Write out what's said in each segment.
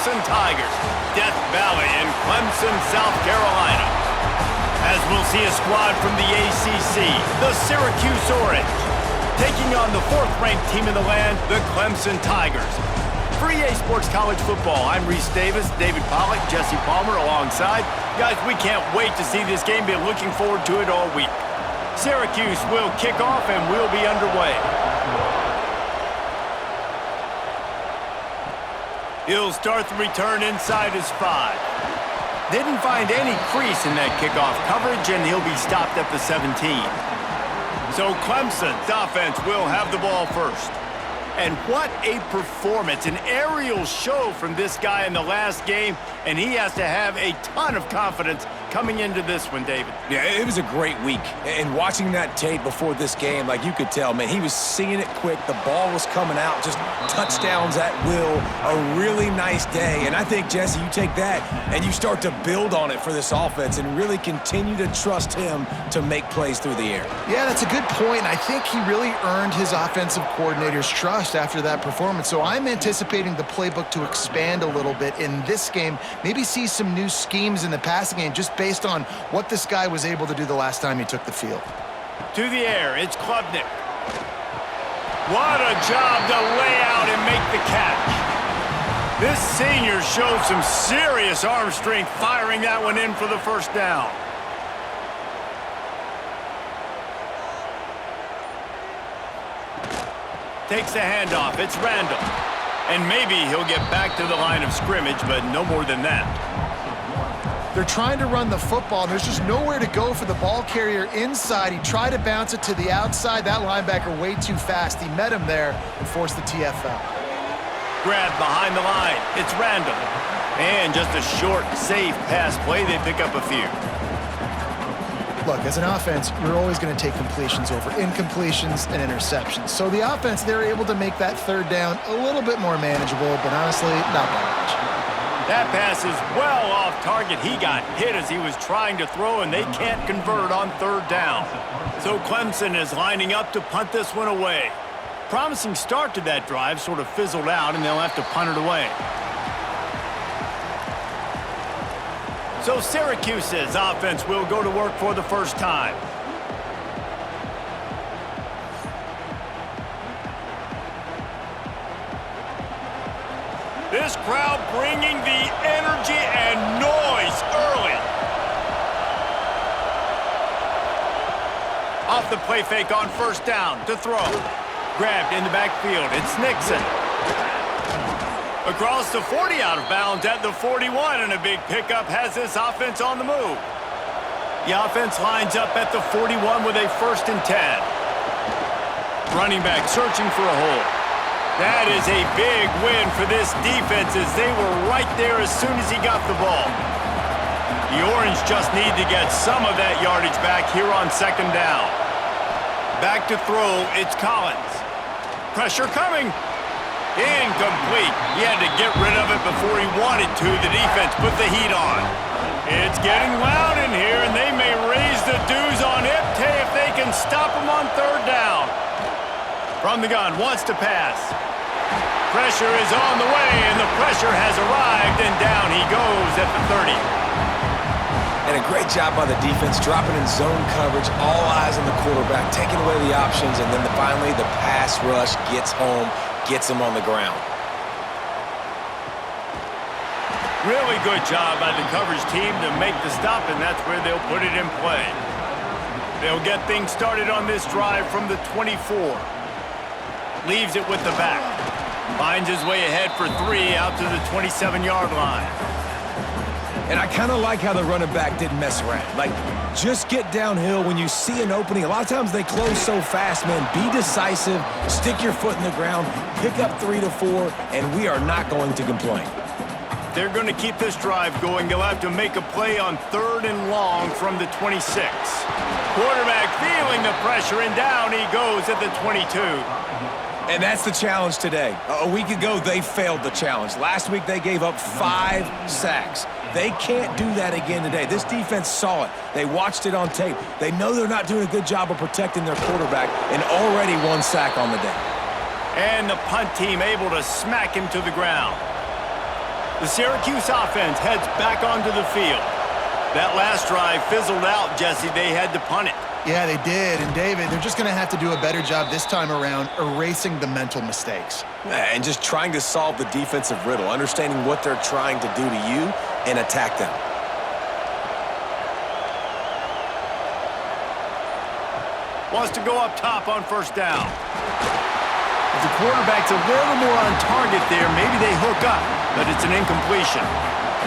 Clemson Tigers, Death Valley in Clemson, South Carolina. As we'll see a squad from the ACC, the Syracuse Orange, taking on the fourth-ranked team in the land, the Clemson Tigers. For EA Sports College Football, I'm Reese Davis, David Pollack, Jesse Palmer alongside. Guys, we can't wait to see this game. Been looking forward to it all week. Syracuse will kick off and we'll be underway. He'll start the return inside his 5. Didn't find any crease in that kickoff coverage, and he'll be stopped at the 17. So Clemson's offense will have the ball first. And what a performance, an aerial show from this guy in the last game, and he has to have a ton of confidence coming into this one, David. Yeah, it was a great week. And watching that tape before this game, like you could tell, man, he was seeing it quick. The ball was coming out, just touchdowns at will. A really nice day. And I think, Jesse, you take that and you start to build on it for this offense and really continue to trust him to make plays through the air. Yeah, that's a good point. I think he really earned his offensive coordinator's trust after that performance. So I'm anticipating the playbook to expand a little bit in this game, maybe see some new schemes in the passing game just based on what this guy was able to do the last time he took the field. To the air, it's Klubnik. What a job to lay out and make the catch. This senior showed some serious arm strength firing that one in for the first down. Takes the handoff. It's Randall. And maybe he'll get back to the line of scrimmage, but no more than that. They're trying to run the football, and there's just nowhere to go for the ball carrier inside. He tried to bounce it to the outside. That linebacker way too fast. He met him there and forced the TFL. Grab behind the line. It's Randall. And just a short, safe pass play. They pick up a few. Look, as an offense, you're always going to take completions over incompletions and interceptions. So the offense, they're able to make that third down a little bit more manageable, but honestly, not by much. That pass is well off target. He got hit as he was trying to throw, and they can't convert on third down. So Clemson is lining up to punt this one away. Promising start to that drive, sort of fizzled out, and they'll have to punt it away. So Syracuse's offense will go to work for the first time. This crowd bringing the energy and noise early. Off the play fake on first down to throw. Grabbed in the backfield. It's Nixon. Across the 40, out of bounds at the 41, and a big pickup has this offense on the move. The offense lines up at the 41 with a 1st and 10. Running back searching for a hole. That is a big win for this defense as they were right there as soon as he got the ball. The Orange just need to get some of that yardage back here on 2nd down. Back to throw, it's Collins. Pressure coming. Incomplete. He had to get rid of it before he wanted to. The defense put the heat on. It's getting loud in here, and they may raise the dues on Ipte if they can stop him on 3rd down. From the gun, wants to pass. Pressure is on the way, and the pressure has arrived, and down he goes at the 30. And a great job by the defense, dropping in zone coverage, all eyes on the quarterback, taking away the options, and then finally the pass rush gets home, gets him on the ground. Really good job by the coverage team to make the stop, and that's where they'll put it in play. They'll get things started on this drive from the 24. Leaves it with the back. Finds his way ahead for 3 out to the 27-yard line. And I kind of like how the running back didn't mess around. Like, just get downhill when you see an opening. A lot of times they close so fast, man. Be decisive, stick your foot in the ground, pick up 3 to 4, and we are not going to complain. They're going to keep this drive going. They'll have to make a play on 3rd and long from the 26. Quarterback feeling the pressure, and down he goes at the 22. And that's the challenge today. A week ago, they failed the challenge. Last week, they gave up 5 sacks. They can't do that again today. This defense saw it. They watched it on tape. They know they're not doing a good job of protecting their quarterback, and already 1 sack on the day. And the punt team able to smack him to the ground. The Syracuse offense heads back onto the field. That last drive fizzled out, Jesse. They had to punt it. Yeah, they did. And, David, they're just going to have to do a better job this time around erasing the mental mistakes. And just trying to solve the defensive riddle, understanding what they're trying to do to you and attack them. Wants to go up top on first down. If the quarterback's a little more on target there, maybe they hook up, but it's an incompletion.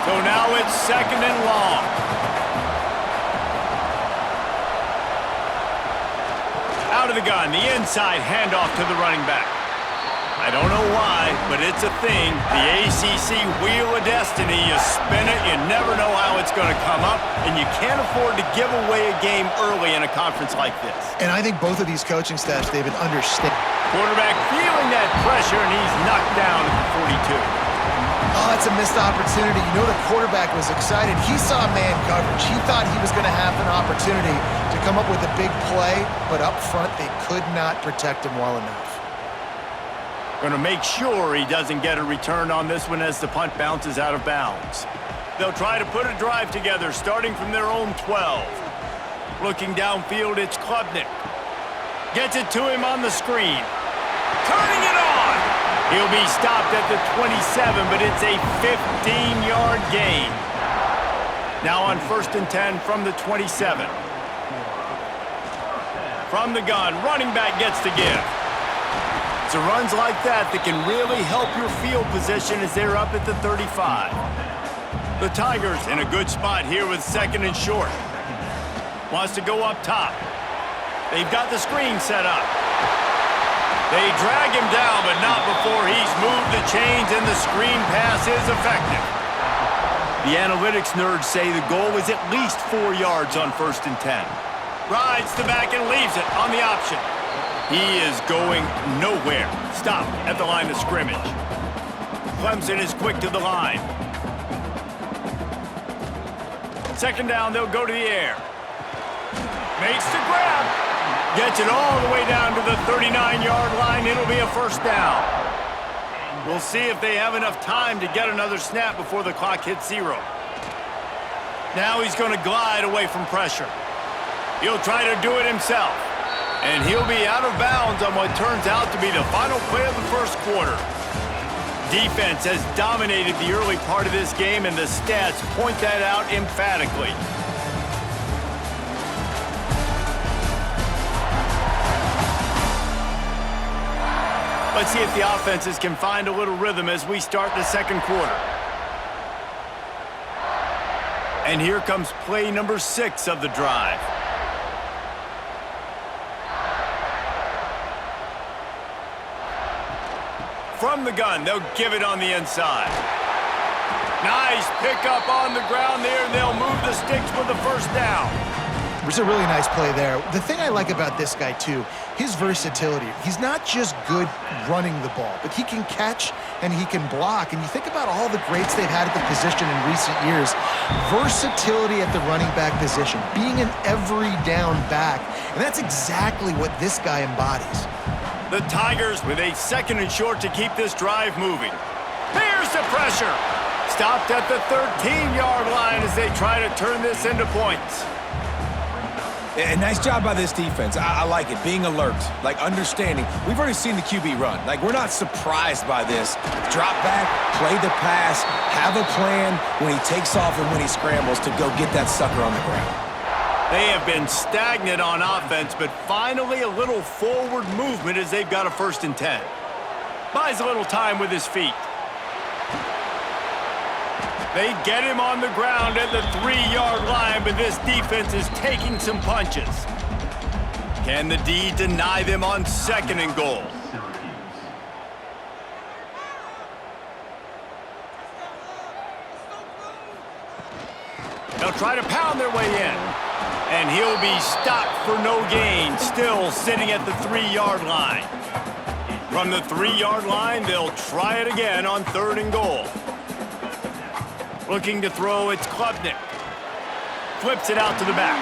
So now it's 2nd and long. Out of the gun, the inside handoff to the running back. I don't know why, but it's a thing. The ACC Wheel of Destiny. You spin it, you never know how it's going to come up, and you can't afford to give away a game early in a conference like this. And I think both of these coaching staffs, David, understand. Quarterback feeling that pressure, and he's knocked down at the 42. Oh, it's a missed opportunity. You know the quarterback was excited. He saw man coverage. He thought he was going to have an opportunity to come up with a big play, but up front they could not protect him well enough. Going to make sure he doesn't get a return on this one as the punt bounces out of bounds. They'll try to put a drive together starting from their own 12. Looking downfield, it's Klubnik. Gets it to him on the screen. Turning it on! He'll be stopped at the 27, but it's a 15-yard gain. Now on 1st and 10 from the 27. From the gun, running back gets to give. It's runs like that can really help your field position as they're up at the 35. The Tigers in a good spot here with 2nd and short. Wants to go up top. They've got the screen set up. They drag him down, but not before he's moved the chains and the screen pass is effective. The analytics nerds say the goal is at least 4 yards on 1st and 10. Rides the back and leaves it on the option. He is going nowhere. Stop at the line of scrimmage. Clemson is quick to the line. 2nd down, they'll go to the air. Makes the grab. Gets it all the way down to the 39-yard line. It'll be a 1st down. We'll see if they have enough time to get another snap before the clock hits 0. Now he's going to glide away from pressure. He'll try to do it himself. And he'll be out of bounds on what turns out to be the final play of the 1st quarter. Defense has dominated the early part of this game, and the stats point that out emphatically. Let's see if the offenses can find a little rhythm as we start the 2nd quarter. And here comes play number 6 of the drive. From the gun, they'll give it on the inside. Nice pickup on the ground there, and they'll move the sticks with the 1st down. It was a really nice play there. The thing I like about this guy, too, his versatility. He's not just good running the ball, but he can catch and he can block. And you think about all the greats they've had at the position in recent years. Versatility at the running back position, being an every down back. And that's exactly what this guy embodies. The Tigers with a 2nd and short to keep this drive moving. Here's the pressure. Stopped at the 13-yard line as they try to turn this into points. And nice job by this defense. I like it. Being alert, like understanding. We've already seen the QB run. Like, we're not surprised by this. Drop back, play the pass, have a plan when he takes off and when he scrambles to go get that sucker on the ground. They have been stagnant on offense, but finally a little forward movement as they've got a 1st and 10. Buys a little time with his feet. They get him on the ground at the 3-yard line, but this defense is taking some punches. Can the D deny them on 2nd and goal? They'll try to pound their way in. And he'll be stopped for no gain, still sitting at the 3-yard line. From the 3-yard line, they'll try it again on 3rd and goal. Looking to throw, it's Klubnik. Flips it out to the back.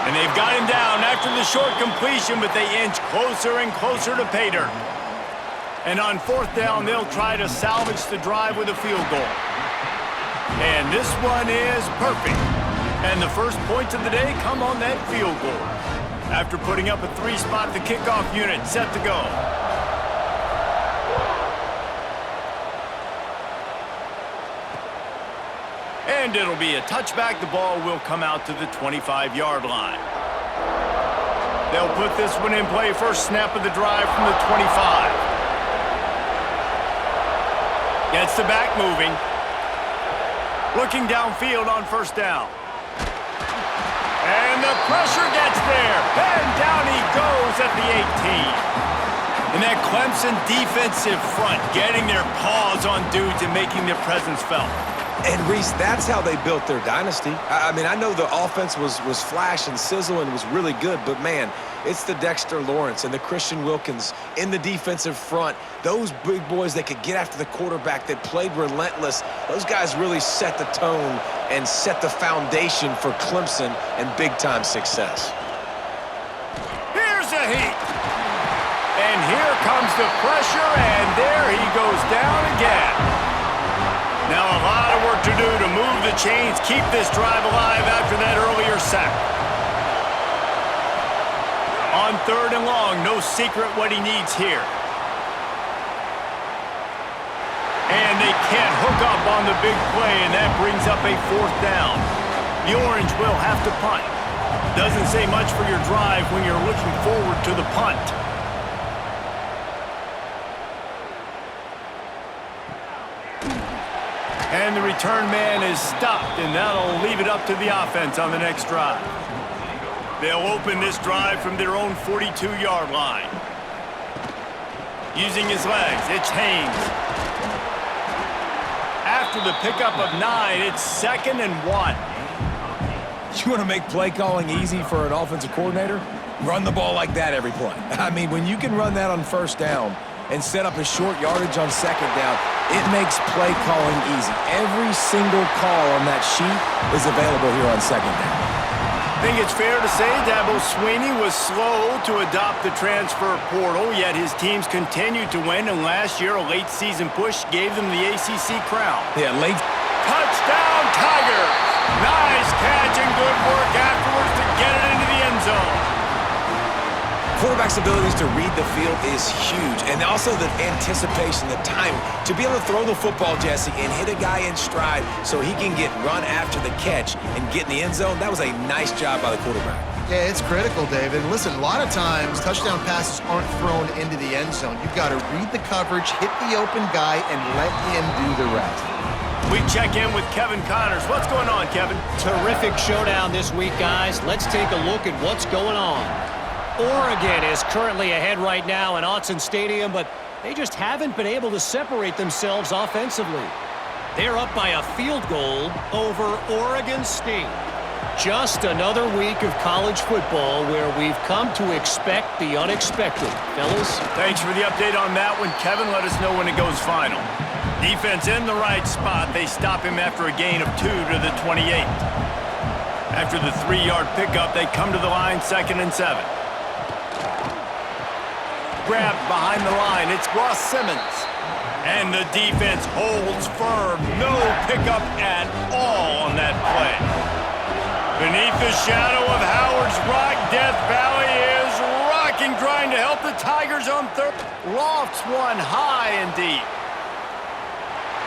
And they've got him down after the short completion, but they inch closer and closer to pay dirt. And on 4th down, they'll try to salvage the drive with a field goal. And this one is perfect. And the first points of the day come on that field goal. After putting up a 3-spot, the kickoff unit set to go. And it'll be a touchback. The ball will come out to the 25-yard line. They'll put this one in play. First snap of the drive from the 25. Gets the back moving. Looking downfield on first down. And the pressure gets there. And down he goes at the 18. And that Clemson defensive front getting their paws on dudes and making their presence felt. And, Reese, that's how they built their dynasty. I mean, I know the offense was flash and sizzle and was really good, but, man, it's the Dexter Lawrence and the Christian Wilkins in the defensive front. Those big boys that could get after the quarterback, that played relentless, those guys really set the tone and set the foundation for Clemson and big-time success. Here's a heat. And here comes the pressure, and there he goes down again. Now a lot of work to do to move the chains, keep this drive alive after that earlier sack. On 3rd and long, no secret what he needs here. And they can't hook up on the big play, and that brings up a 4th down. The Orange will have to punt. Doesn't say much for your drive when you're looking forward to the punt. And the return man is stopped, and that'll leave it up to the offense on the next drive. They'll open this drive from their own 42-yard line. Using his legs, it's Haynes. After the pickup of 9, it's 2nd and 1. You want to make play calling easy for an offensive coordinator? Run the ball like that every play. I mean, when you can run that on first down and set up a short yardage on second down, it makes play calling easy. Every single call on that sheet is available here on second down. I think it's fair to say Dabo Swinney was slow to adopt the transfer portal, yet his teams continued to win, and last year a late season push gave them the ACC crown. Yeah, late. Touchdown, Tigers! Nice catch and good work afterwards to get it into the end zone. Quarterback's abilities to read the field is huge, and also the anticipation, the timing. To be able to throw the football, Jesse, and hit a guy in stride so he can get run after the catch and get in the end zone, that was a nice job by the quarterback. Yeah, it's critical, David. Listen, a lot of times touchdown passes aren't thrown into the end zone. You've got to read the coverage, hit the open guy, and let him do the rest. We check in with Kevin Connors. What's going on, Kevin? Terrific showdown this week, guys. Let's take a look at what's going on. Oregon is currently ahead right now in Autzen Stadium, but they just haven't been able to separate themselves offensively. They're up by a field goal over Oregon State. Just another week of college football where we've come to expect the unexpected. Fellas? Thanks for the update on that one, Kevin. Let us know when it goes final. Defense in the right spot. They stop him after a gain of 2 to the 28. After the 3-yard pickup, they come to the line 2nd and 7. Grabbed behind the line. It's Ross Simmons. And the defense holds firm. No pickup at all on that play. Beneath the shadow of Howard's Rock, Death Valley is rocking, trying to help the Tigers on 3rd. Lofts one high and deep.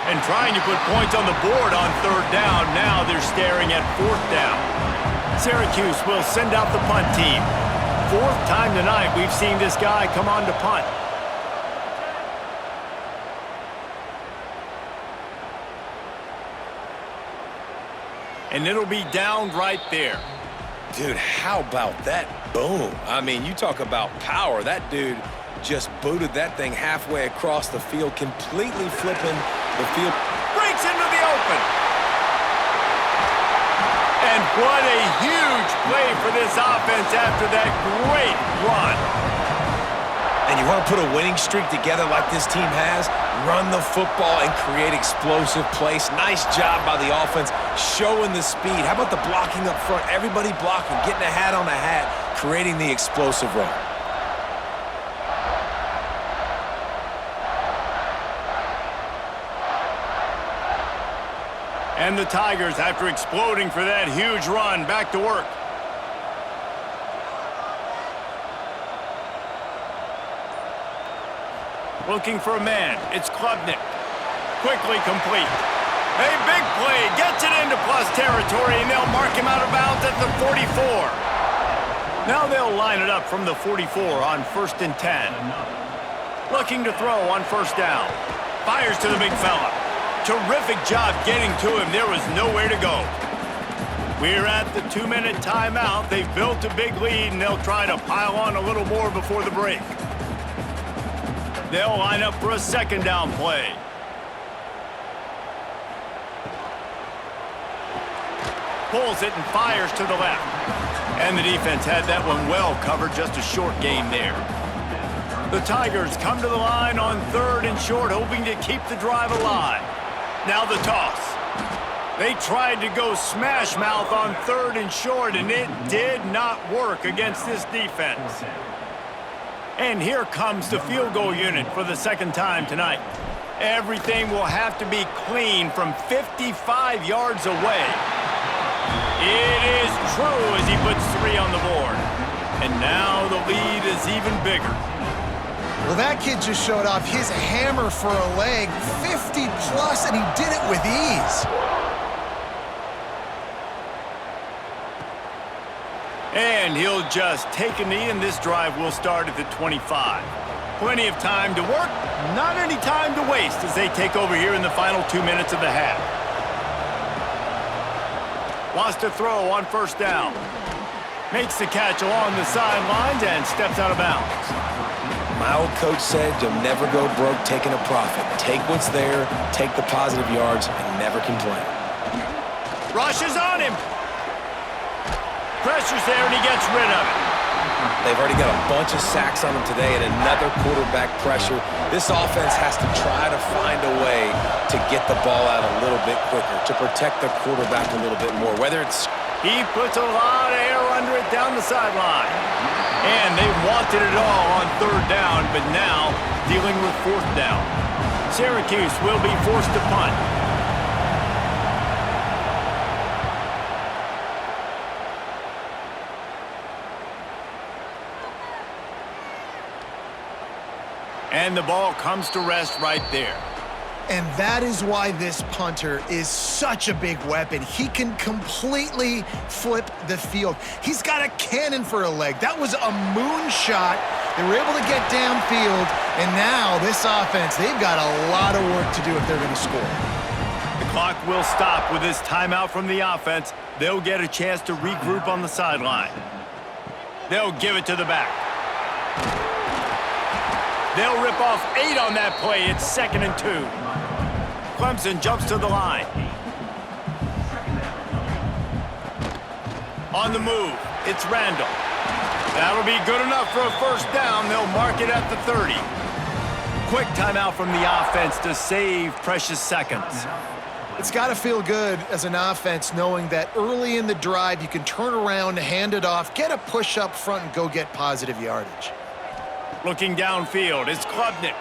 And trying to put points on the board on 3rd down. Now they're staring at 4th down. Syracuse will send out the punt team. 4th time tonight we've seen this guy come on to punt. And it'll be down right there. Dude, how about that boom? I mean, you talk about power. That dude just booted that thing halfway across the field, completely flipping the field. Breaks into the open. And what a huge play for this offense after that great run. And you want to put a winning streak together like this team has? Run the football and create explosive plays. Nice job by the offense, showing the speed. How about the blocking up front? Everybody blocking, getting a hat on a hat, creating the explosive run. And the Tigers, after exploding for that huge run, back to work. Looking for a man. It's Klubnik. Quickly complete. A big play. Gets it into plus territory, and they'll mark him out of bounds at the 44. Now they'll line it up from the 44 on 1st and 10. Looking to throw on 1st down. Fires to the big fella. Terrific job getting to him. There was nowhere to go. We're at the 2-minute timeout. They've built a big lead, and they'll try to pile on a little more before the break. They'll line up for a 2nd down play. Pulls it and fires to the left. And the defense had that one well covered, just a short game there. The Tigers come to the line on 3rd and short, hoping to keep the drive alive. Now the toss. They tried to go smash mouth on 3rd and short, and it did not work against this defense. And here comes the field goal unit for the 2nd time tonight. Everything will have to be clean from 55 yards away. It is true as he puts 3 on the board. And now the lead is even bigger. Well, that kid just showed off his hammer for a leg, 50 plus, and he did it with ease. And he'll just take a knee, and this drive will start at the 25. Plenty of time to work, not any time to waste as they take over here in the final 2 minutes of the half. Wants to throw on 1st down. Makes the catch along the sidelines and steps out of bounds. My old coach said you'll never go broke taking a profit. Take what's there, take the positive yards, and never complain. Rushes on him. Pressure's there, and he gets rid of it. They've already got a bunch of sacks on them today and another quarterback pressure. This offense has to try to find a way to get the ball out a little bit quicker, to protect the quarterback a little bit more. Whether it's... He puts a lot of air under it down the sideline. And they wanted it all on 3rd down, but now dealing with 4th down. Syracuse will be forced to punt. And the ball comes to rest right there. And that is why this punter is such a big weapon. He can completely flip the field. He's got a cannon for a leg. That was a moonshot. They were able to get downfield, and now this offense, they've got a lot of work to do if they're going to score. The clock will stop with this timeout from the offense. They'll get a chance to regroup on the sideline. They'll give it to the back. They'll rip off 8 on that play. It's 2nd and 2. Clemson jumps to the line. On the move, it's Randall. That'll be good enough for a 1st down. They'll mark it at the 30. Quick timeout from the offense to save precious seconds. It's got to feel good as an offense knowing that early in the drive you can turn around, hand it off, get a push up front, and go get positive yardage. Looking downfield, it's Klubnik.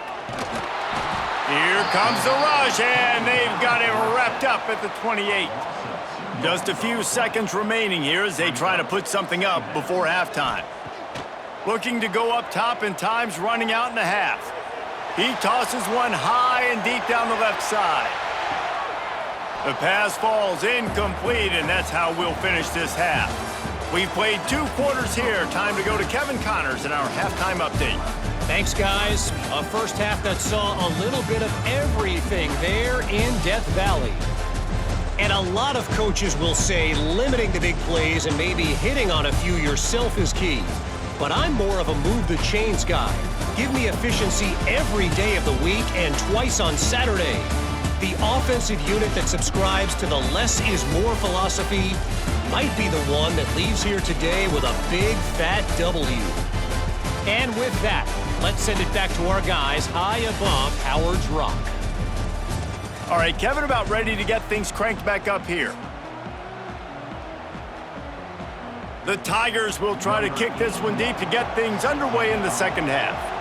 Here comes the rush, and they've got him wrapped up at the 28. Just a few seconds remaining here as they try to put something up before halftime. Looking to go up top, and time's running out in the half. He tosses one high and deep down the left side. The pass falls incomplete, and that's how we'll finish this half. We've played 2 quarters here. Time to go to Kevin Connors in our halftime update. Thanks, guys. A first half that saw a little bit of everything there in Death Valley. And a lot of coaches will say limiting the big plays and maybe hitting on a few yourself is key. But I'm more of a move the chains guy. Give me efficiency every day of the week and twice on Saturday. The offensive unit that subscribes to the less is more philosophy might be the one that leaves here today with a big fat W. And with that, let's send it back to our guys high above Howard's Rock. All right, Kevin, about ready to get things cranked back up here. The Tigers will try to kick this one deep to get things underway in the 2nd half.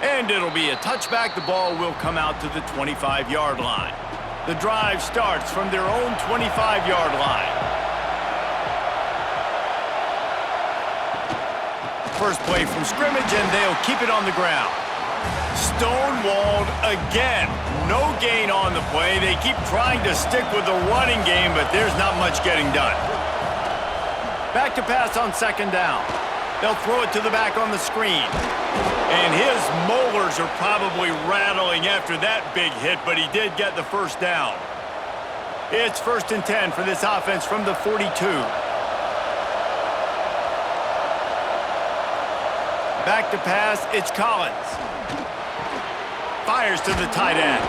And it'll be a touchback. The ball will come out to the 25-yard line. The drive starts from their own 25-yard line. First play from scrimmage, and they'll keep it on the ground. Stonewalled again. No gain on the play. They keep trying to stick with the running game, but there's not much getting done. Back to pass on second down. They'll throw it to the back on the screen. And his molars are probably rattling after that big hit, but he did get the first down. It's 1st and 10 for this offense from the 42. Back to pass, it's Collins. Fires to the tight end.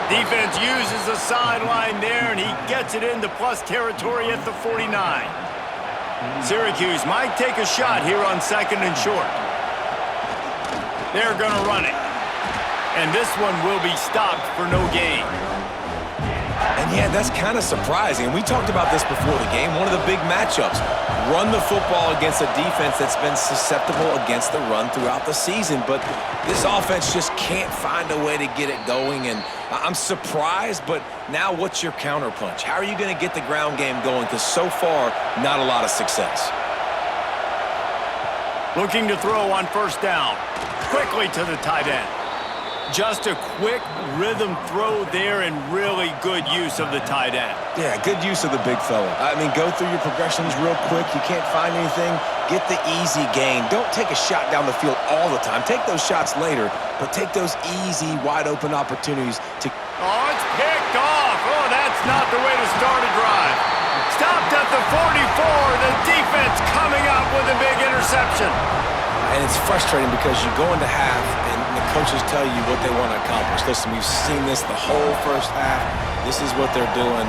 Defense uses the sideline there, and he gets it into plus territory at the 49. Syracuse might take a shot here on 2nd and short. They're going to run it. And this one will be stopped for no gain. And yeah, that's kind of surprising. We talked about this before the game. One of the big matchups. Run the football against a defense that's been susceptible against the run throughout the season. But this offense just can't find a way to get it going. And I'm surprised, but now what's your counterpunch? How are you going to get the ground game going? Because so far, not a lot of success. Looking to throw on first down. Quickly to the tight end. Just a quick rhythm throw there and really good use of the tight end. Yeah, good use of the big fella. I mean, go through your progressions real quick. You can't find anything. Get the easy gain. Don't take a shot down the field all the time. Take those shots later, but take those easy, wide-open opportunities to... Oh, it's picked off. Oh, that's not the way to start a drive. Stopped at the 44. The defense coming up with a big interception. And it's frustrating because you go into half and the coaches tell you what they want to accomplish. Listen, we've seen this the whole first half. This is what they're doing.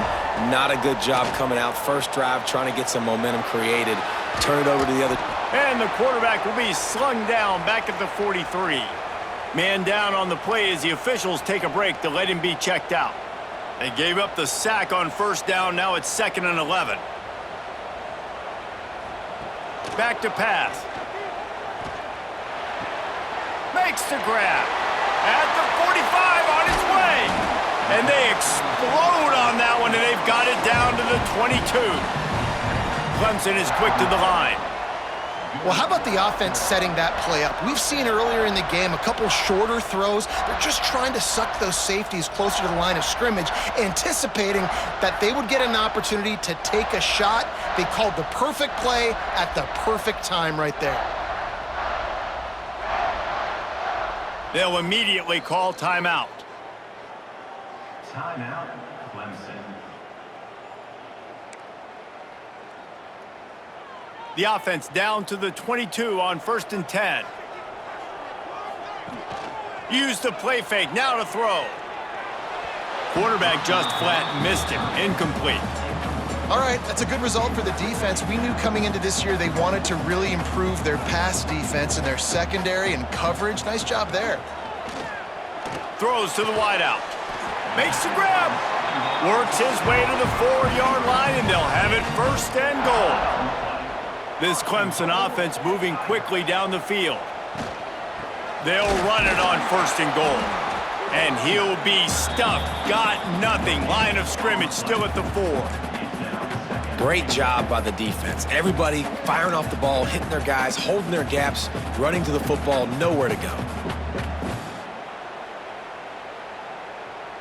Not a good job coming out. First drive, trying to get some momentum created. Turn it over to the other. And the quarterback will be slung down back at the 43. Man down on the play as the officials take a break to let him be checked out. They gave up the sack on first down. Now it's 2nd and 11. Back to pass. Makes the grab. At the 45 on his way. And they explode on that one, and they've got it down to the 22. Clemson is quick to the line. Well, how about the offense setting that play up? We've seen earlier in the game a couple shorter throws. They're just trying to suck those safeties closer to the line of scrimmage, anticipating that they would get an opportunity to take a shot. They called the perfect play at the perfect time right there. They'll immediately call timeout. Timeout, Clemson. The offense down to the 22 on 1st and 10. Use the play fake, now to throw. Quarterback just flat missed him, incomplete. All right, that's a good result for the defense. We knew coming into this year they wanted to really improve their pass defense and their secondary and coverage. Nice job there. Throws to the wideout. Makes the grab. Works his way to the 4-yard line, and they'll have it 1st and goal. This Clemson offense moving quickly down the field. They'll run it on 1st and goal. And he'll be stuffed. Got nothing. Line of scrimmage still at the 4. Great job by the defense. Everybody firing off the ball, hitting their guys, holding their gaps, running to the football, nowhere to go.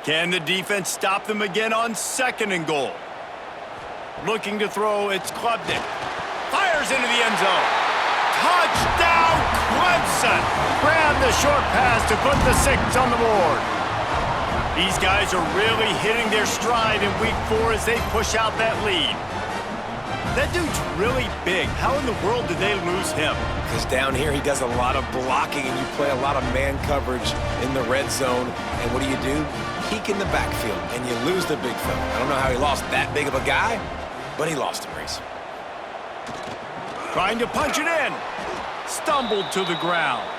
Can the defense stop them again on 2nd and goal? Looking to throw, it's Klubnik. Fires into the end zone. Touchdown, Clemson! Grab the short pass to put the 6 on the board. These guys are really hitting their stride in week 4 as they push out that lead. That dude's really big. How in the world did they lose him? Because down here he does a lot of blocking and you play a lot of man coverage in the red zone. And what do? Peek in the backfield and you lose the big fella. I don't know how he lost that big of a guy, but he lost him, Reese. Trying to punch it in. Stumbled to the ground.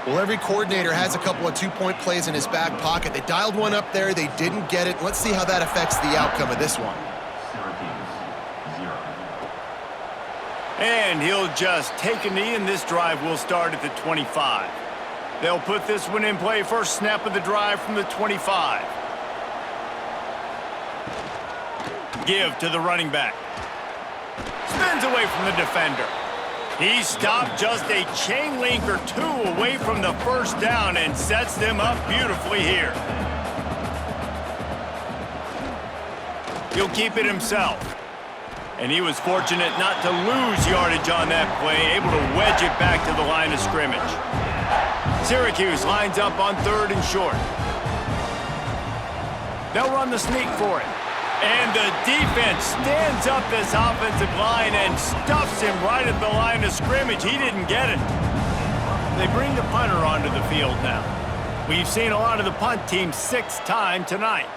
Well, every coordinator has a couple of two-point plays in his back pocket. They dialed one up there. They didn't get it. Let's see how that affects the outcome of this one. And he'll just take a knee, and this drive will start at the 25. They'll put this one in play first snap of the drive from the 25. Give to the running back. Spins away from the defender. He stopped just a chain link or two away from the first down and sets them up beautifully here. He'll keep it himself. And he was fortunate not to lose yardage on that play, able to wedge it back to the line of scrimmage. Syracuse lines up on 3rd and short. They'll run the sneak for it. And the defense stands up this offensive line and stuffs him right at the line of scrimmage. He didn't get it. They bring the punter onto the field now. We've seen a lot of the punt team 6th time tonight.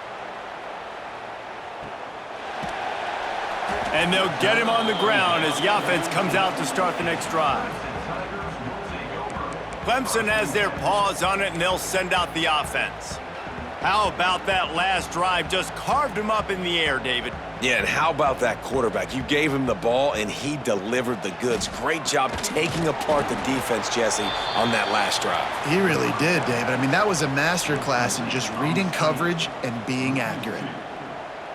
And they'll get him on the ground as the offense comes out to start the next drive. Clemson has their paws on it, and they'll send out the offense. How about that last drive? Just carved him up in the air, David. Yeah, and how about that quarterback? You gave him the ball, and he delivered the goods. Great job taking apart the defense, Jesse, on that last drive. He really did, David. I mean, that was a masterclass in just reading coverage and being accurate.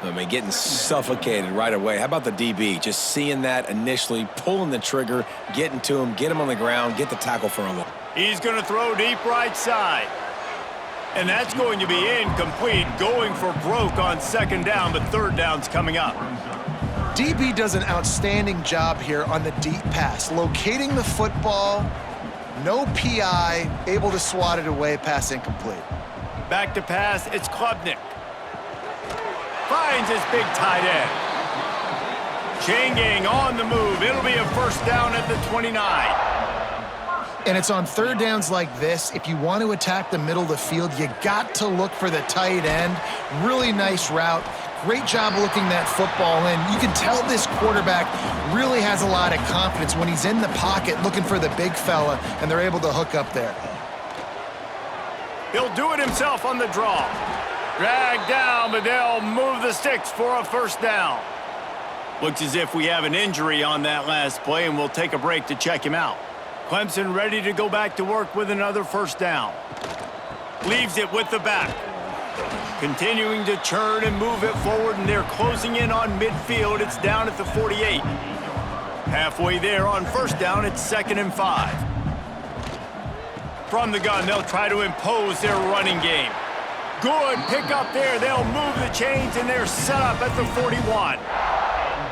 I mean, getting suffocated right away. How about the DB? Just seeing that initially, pulling the trigger, getting to him, get him on the ground, get the tackle for a look. He's going to throw deep right side. And that's going to be incomplete, going for broke on 2nd down, but 3rd down's coming up. DB does an outstanding job here on the deep pass, locating the football, no PI, able to swat it away, pass incomplete. Back to pass, it's Klubnik. Finds his big tight end. Chain gang on the move. It'll be a 1st down at the 29. And it's on 3rd downs like this. If you want to attack the middle of the field, you got to look for the tight end. Really nice route. Great job looking that football in. You can tell this quarterback really has a lot of confidence when he's in the pocket looking for the big fella, and they're able to hook up there. He'll do it himself on the draw. Dragged down, but they'll move the sticks for a 1st down. Looks as if we have an injury on that last play, and we'll take a break to check him out. Clemson ready to go back to work with another 1st down. Leaves it with the back. Continuing to churn and move it forward, and they're closing in on midfield. It's down at the 48. Halfway there on 1st down, it's 2nd and 5. From the gun, they'll try to impose their running game. Good pick up there. They'll move the chains, and they're set up at the 41.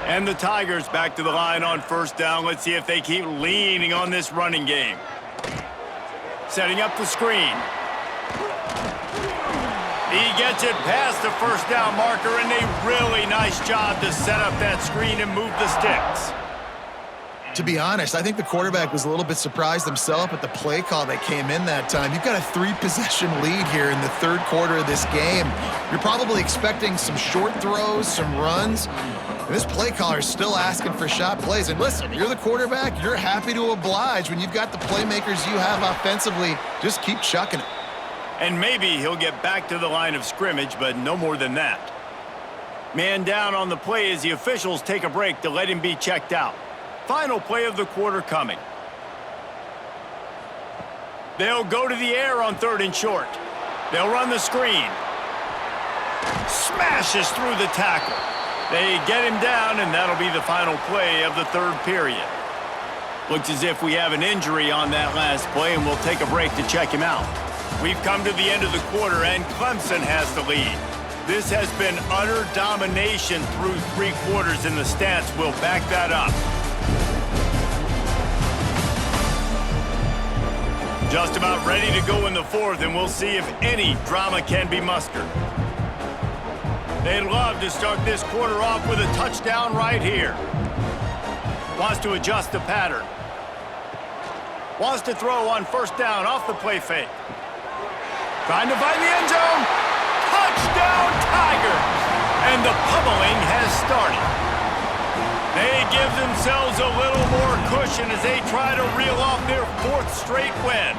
And the Tigers back to the line on 1st down. Let's see if they keep leaning on this running game. Setting up the screen. He gets it past the 1st down marker, and a really nice job to set up that screen and move the sticks. To be honest, I think the quarterback was a little bit surprised himself at the play call that came in that time. You've got a 3-possession lead here in the 3rd quarter of this game. You're probably expecting some short throws, some runs. And this play caller is still asking for shot plays. And listen, you're the quarterback. You're happy to oblige. When you've got the playmakers you have offensively, just keep chucking it. And maybe he'll get back to the line of scrimmage, but no more than that. Man down on the play as the officials take a break to let him be checked out. Final play of the quarter coming. They'll go to the air on 3rd and short. They'll run the screen. Smashes through the tackle. They get him down, and that'll be the final play of the 3rd period. Looks as if we have an injury on that last play, and we'll take a break to check him out. We've come to the end of the quarter, and Clemson has the lead. This has been utter domination through 3 quarters, and the stats will back that up. Just about ready to go in the 4th, and we'll see if any drama can be mustered. They'd love to start this quarter off with a touchdown right here. Wants to adjust the pattern. Wants to throw on 1st down off the play fake. Trying to find the end zone. Touchdown, Tigers! And the pummeling has started. They give themselves a little more cushion as they try to reel off their 4th straight win.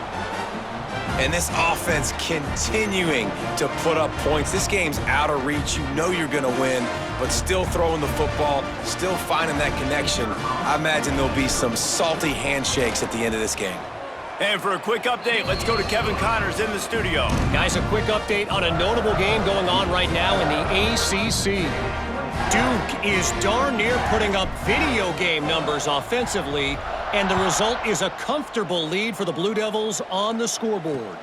And this offense continuing to put up points. This game's out of reach. You know you're going to win, but still throwing the football, still finding that connection. I imagine there'll be some salty handshakes at the end of this game. And for a quick update, let's go to Kevin Connors in the studio. Guys, a quick update on a notable game going on right now in the ACC. Duke is darn near putting up video game numbers offensively, and the result is a comfortable lead for the Blue Devils on the scoreboard.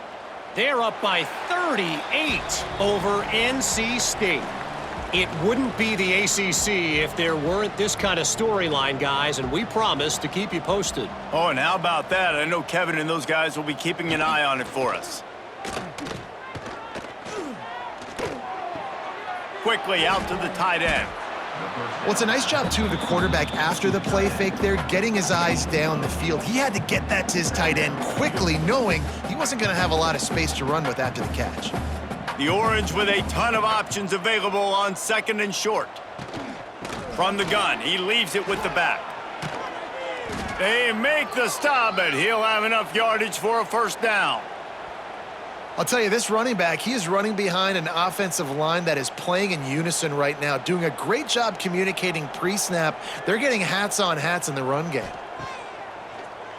They're up by 38 over NC State. It wouldn't be the ACC if there weren't this kind of storyline, guys, and we promise to keep you posted. Oh, and how about that? I know Kevin and those guys will be keeping an eye on it for us. Quickly out to the tight end. Well, it's a nice job, too, of the quarterback after the play fake there, getting his eyes down the field. He had to get that to his tight end quickly, knowing he wasn't going to have a lot of space to run with after the catch. The Orange with a ton of options available on 2nd and short. From the gun, he leaves it with the back. They make the stop, but he'll have enough yardage for a first down. I'll tell you, this running back, he is running behind an offensive line that is playing in unison right now, doing a great job communicating pre-snap. They're getting hats on hats in the run game.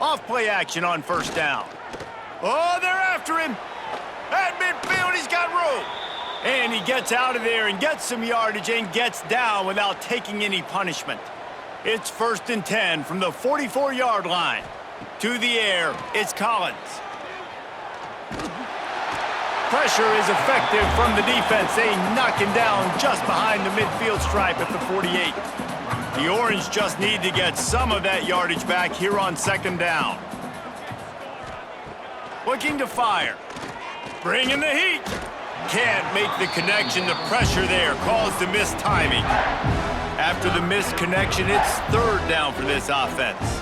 Off play action on first down. Oh, they're after him. At midfield, he's got room. And he gets out of there and gets some yardage and gets down without taking any punishment. It's 1st and 10 from the 44-yard line. To the air, it's Collins. Pressure is effective from the defense. They knock him down just behind the midfield stripe at the 48. The Orange just need to get some of that yardage back here on 2nd down. Looking to fire. Bringing the heat. Can't make the connection. The pressure there caused the missed timing. After the missed connection, it's 3rd down for this offense.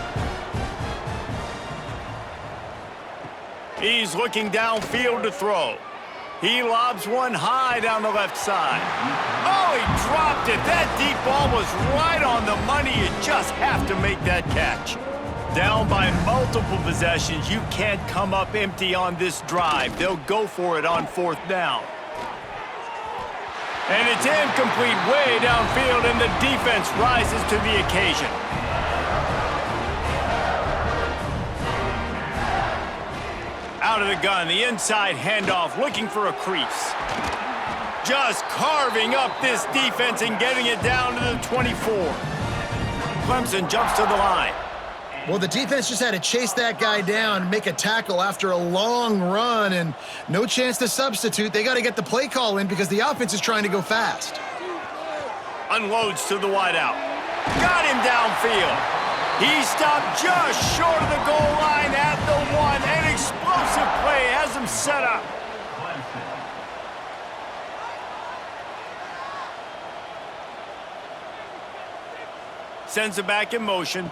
He's looking downfield to throw. He lobs one high down the left side. Oh, he dropped it. That deep ball was right on the money. You just have to make that catch. Down by multiple possessions, you can't come up empty on this drive. They'll go for it on 4th down. And it's incomplete way downfield, and the defense rises to the occasion. Out of the gun, the inside handoff, looking for a crease. Just carving up this defense and getting it down to the 24. Clemson jumps to the line. Well, the defense just had to chase that guy down, make a tackle after a long run, and no chance to substitute. They got to get the play call in because the offense is trying to go fast. Unloads to the wideout. Got him downfield. He stopped just short of the goal line at the 1. An explosive play has him set up. Sends it back in motion.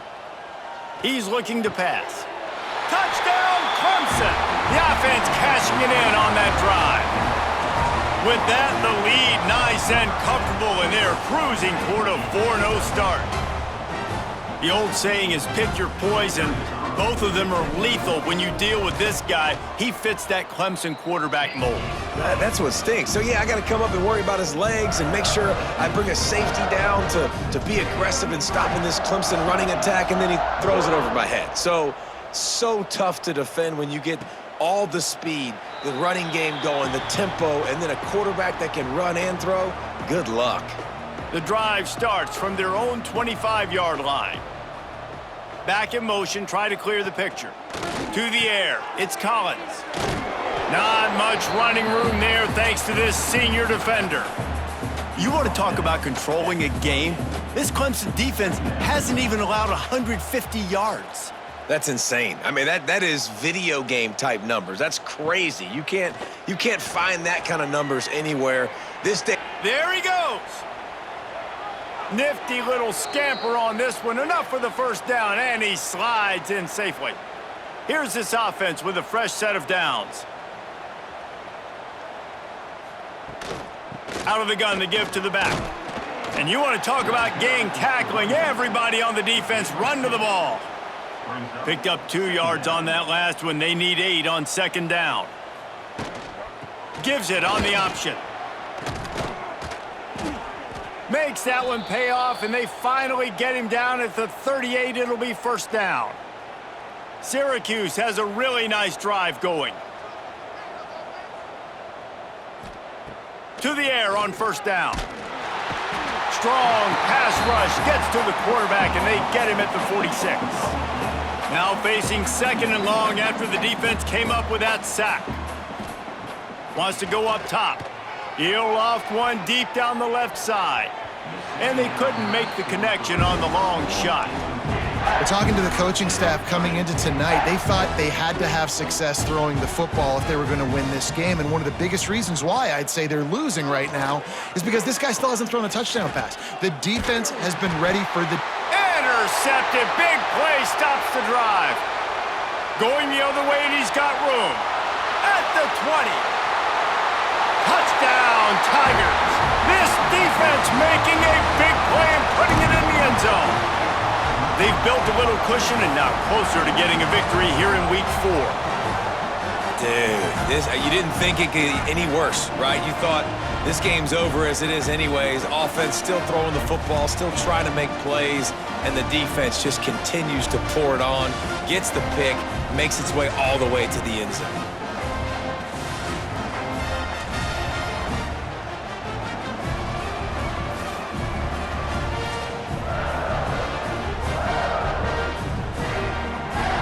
He's looking to pass. Touchdown, Clemson! The offense cashing it in on that drive. With that, the lead nice and comfortable, and they're cruising toward a 4-0 start. The old saying is pick your poison. Both of them are lethal when you deal with this guy. He fits that Clemson quarterback mold. That's what stinks. So, yeah, I got to come up and worry about his legs and make sure I bring a safety down to be aggressive in stopping this Clemson running attack, and then he throws it over my head. So tough to defend when you get all the speed, the running game going, the tempo, and then a quarterback that can run and throw. Good luck. The drive starts from their own 25-yard line. Back in motion, try to clear the picture. To the air, it's Collins. Not much running room there thanks to this senior defender. You want to talk about controlling a game? This Clemson defense hasn't even allowed 150 yards. That's insane. I mean, that is video game type numbers. That's crazy. You can't find that kind of numbers anywhere. This day. There he goes. Nifty little scamper on this one. Enough for the first down, and he slides in safely. Here's this offense with a fresh set of downs. Out of the gun, the give to the back. And you want to talk about gang tackling. Everybody on the defense run to the ball. Picked up 2 yards on that last one. They need 8 on 2nd down. Gives it on the option. Makes that one pay off, and they finally get him down at the 38. It'll be first down. Syracuse has a really nice drive going. To the air on first down. Strong pass rush gets to the quarterback, and they get him at the 46. Now facing second and long after the defense came up with that sack. Wants to go up top. He'll loft one deep down the left side. And they couldn't make the connection on the long shot. We're talking to the coaching staff coming into tonight. They thought they had to have success throwing the football if they were going to win this game. And one of the biggest reasons why I'd say they're losing right now is because this guy still hasn't thrown a touchdown pass. The defense has been ready for the... Intercepted. Big play stops the drive. Going the other way, and he's got room. At the 20. Touchdown, Tigers. This defense making a big play and putting it in the end zone. They've built a little cushion and now closer to getting a victory here in Week 4. Dude, you didn't think it could get any worse, right? You thought this game's over as it is anyways. Offense still throwing the football, still trying to make plays, and the defense just continues to pour it on, gets the pick, makes its way all the way to the end zone.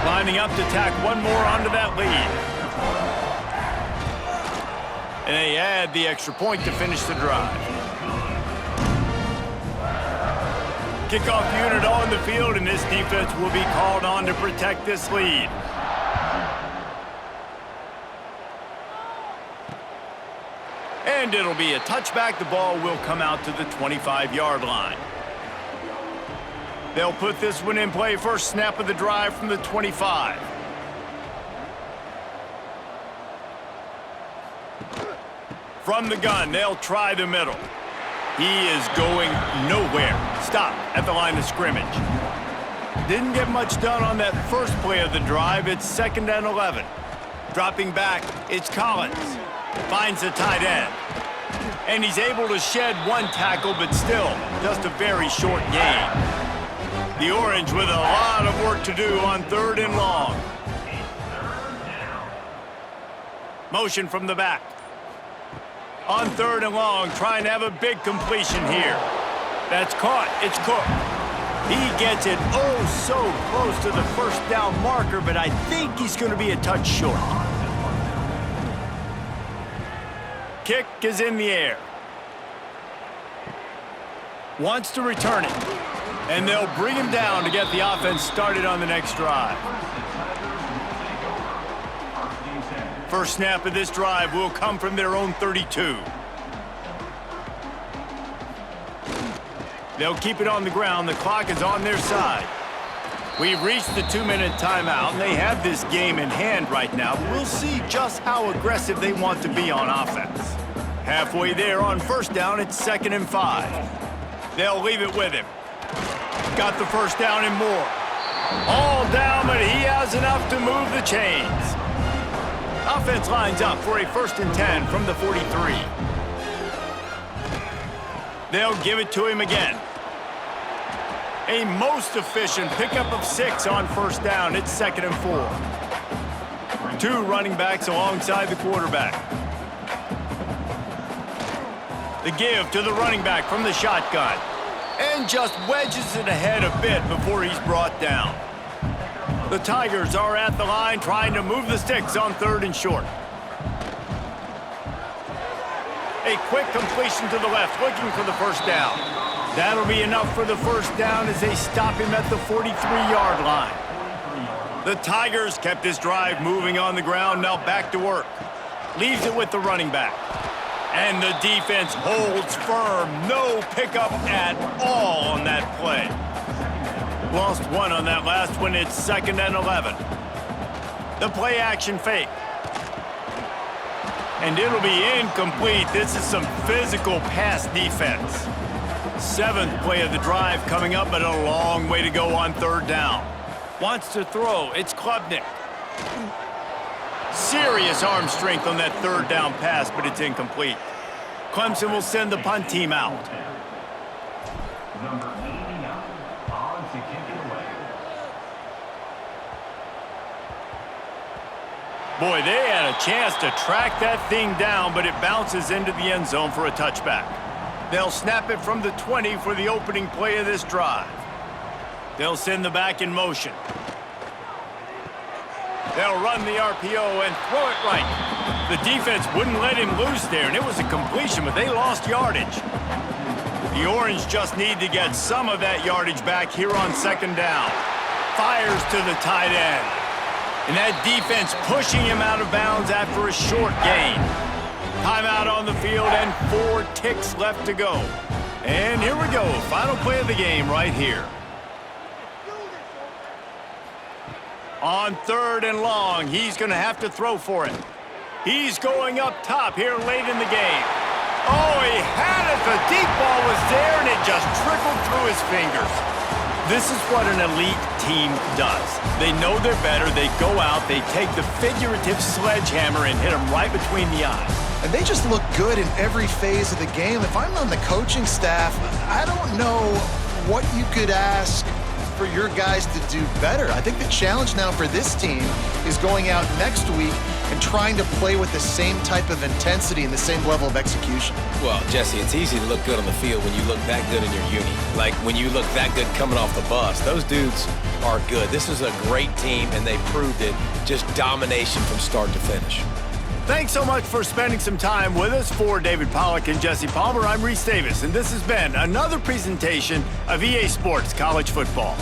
Lining up to tack one more onto that lead. And they add the extra point to finish the drive. Kickoff unit on the field, and this defense will be called on to protect this lead. And it'll be a touchback. The ball will come out to the 25-yard line. They'll put this one in play. First snap of the drive from the 25. From the gun, they'll try the middle. He is going nowhere. Stop at the line of scrimmage. Didn't get much done on that first play of the drive. It's 2nd and 11. Dropping back, it's Collins. Finds the tight end. And he's able to shed one tackle, but still, just a very short gain. The Orange with a lot of work to do on 3rd and long. Motion from the back. On 3rd and long, trying to have a big completion here. That's caught. It's Cook. He gets it oh so close to the first down marker, but I think he's going to be a touch short. Kick is in the air. Wants to return it. And they'll bring him down to get the offense started on the next drive. First snap of this drive will come from their own 32. They'll keep it on the ground. The clock is on their side. We've reached the 2-minute timeout, and they have this game in hand right now. We'll see just how aggressive they want to be on offense. Halfway there on first down, it's 2nd and 5. They'll leave it with him. Got the first down and more. All down, but he has enough to move the chains. Offense lines up for a 1st and 10 from the 43. They'll give it to him again. A most efficient pickup of 6 on first down. It's 2nd and 4. 2 running backs alongside the quarterback. The give to the running back from the shotgun. And just wedges it ahead a bit before he's brought down. The Tigers are at the line trying to move the sticks on 3rd and short. A quick completion to the left, looking for the first down. That'll be enough for the first down as they stop him at the 43-yard line. The Tigers kept this drive moving on the ground, now back to work. Leaves it with the running back. And the defense holds firm. No pickup at all on that play. Lost one on that last one. It's 2nd and 11. The play action fake. And it'll be incomplete. This is some physical pass defense. 7th play of the drive coming up, but a long way to go on 3rd down. Wants to throw. It's Klubnik. Serious arm strength on that 3rd down pass, but it's incomplete. Clemson will send the punt team out. Boy, they had a chance to track that thing down, but it bounces into the end zone for a touchback. They'll snap it from the 20 for the opening play of this drive. They'll send the back in motion. They'll run the RPO and throw it right. The defense wouldn't let him loose there, and it was a completion, but they lost yardage. The Orange just need to get some of that yardage back here on second down. Fires to the tight end. And that defense pushing him out of bounds after a short gain. Timeout on the field and 4 ticks left to go. And here we go, final play of the game right here. On 3rd and long, he's going to have to throw for it. He's going up top here late in the game. Oh, he had it. The deep ball was there, and it just trickled through his fingers. This is what an elite team does. They know they're better. They go out, they take the figurative sledgehammer and hit him right between the eyes. And they just look good in every phase of the game. If I'm on the coaching staff, I don't know what you could ask for your guys to do better. I think the challenge now for this team is going out next week and trying to play with the same type of intensity and the same level of execution. Well, Jesse, it's easy to look good on the field when you look that good in your uni. Like when you look that good coming off the bus. Those dudes are good. This is a great team, and they proved it. Just domination from start to finish. Thanks so much for spending some time with us. For David Pollack and Jesse Palmer, I'm Reese Davis, and this has been another presentation of EA Sports College Football.